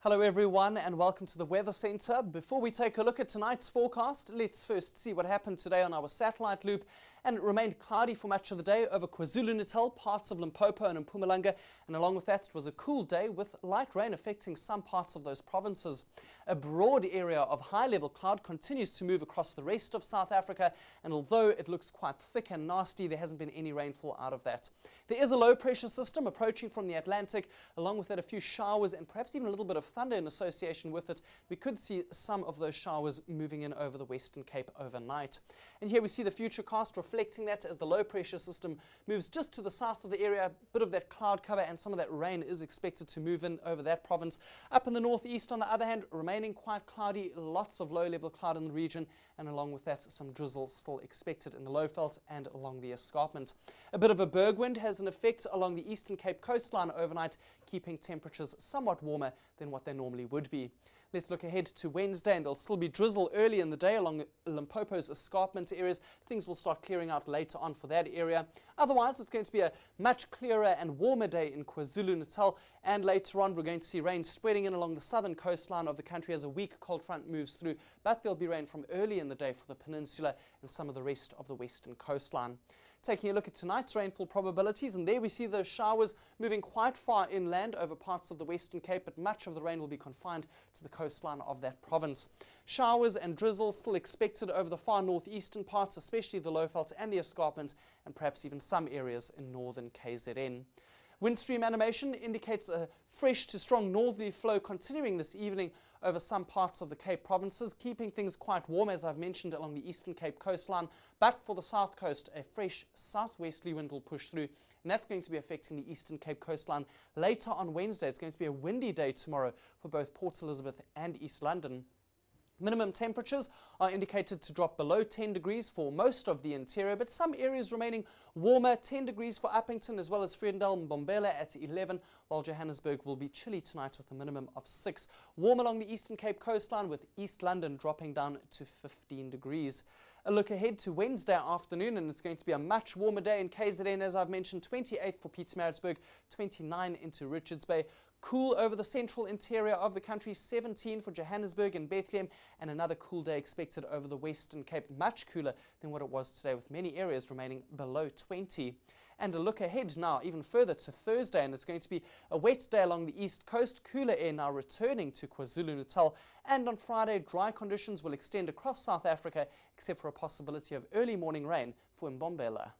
Hello everyone and welcome to the Weather Centre. Before we take a look at tonight's forecast, let's first see what happened today on our satellite loop. And it remained cloudy for much of the day over KwaZulu-Natal, parts of Limpopo and Mpumalanga. And along with that, it was a cool day with light rain affecting some parts of those provinces. A broad area of high-level cloud continues to move across the rest of South Africa. And although it looks quite thick and nasty, there hasn't been any rainfall out of that. There is a low-pressure system approaching from the Atlantic. Along with that, a few showers and perhaps even a little bit of thunder in association with it. We could see some of those showers moving in over the Western Cape overnight. And here we see the FutureCast reflecting that as the low pressure system moves just to the south of the area. A bit of that cloud cover and some of that rain is expected to move in over that province. Up in the northeast, on the other hand, remaining quite cloudy, lots of low level cloud in the region, and along with that some drizzle still expected in the Lowveld and along the escarpment. A bit of a bergwind has an effect along the Eastern Cape coastline overnight, keeping temperatures somewhat warmer than what they normally would be. Let's look ahead to Wednesday, and there'll still be drizzle early in the day along Limpopo's escarpment areas. Things will start clearing out later on for that area. Otherwise, it's going to be a much clearer and warmer day in KwaZulu-Natal, and later on we're going to see rain spreading in along the southern coastline of the country as a weak cold front moves through, but there'll be rain from early in the day for the peninsula and some of the rest of the western coastline. Taking a look at tonight's rainfall probabilities, and there we see those showers moving quite far inland over parts of the Western Cape, but much of the rain will be confined to the coastline of that province. Showers and drizzle still expected over the far northeastern parts, especially the Lowveld and the escarpment, and perhaps even some areas in northern KZN. Windstream animation indicates a fresh to strong northerly flow continuing this evening over some parts of the Cape provinces, keeping things quite warm, as I've mentioned, along the Eastern Cape coastline. But for the south coast, a fresh southwesterly wind will push through, and that's going to be affecting the Eastern Cape coastline later on Wednesday. It's going to be a windy day tomorrow for both Port Elizabeth and East London. Minimum temperatures are indicated to drop below 10 degrees for most of the interior, but some areas remaining warmer. 10 degrees for Uppington as well as Vredendal and Mbombela at 11, while Johannesburg will be chilly tonight with a minimum of 6. Warm along the Eastern Cape coastline, with East London dropping down to 15 degrees. A look ahead to Wednesday afternoon, and it's going to be a much warmer day in KZN, as I've mentioned. 28 for Pietermaritzburg, 29 into Richards Bay. Cool over the central interior of the country, 17 for Johannesburg and Bethlehem, and another cool day expected over the Western Cape, much cooler than what it was today, with many areas remaining below 20. And a look ahead now even further to Thursday, and it's going to be a wet day along the east coast, cooler air now returning to KwaZulu-Natal, and on Friday dry conditions will extend across South Africa, except for a possibility of early morning rain for Mbombela.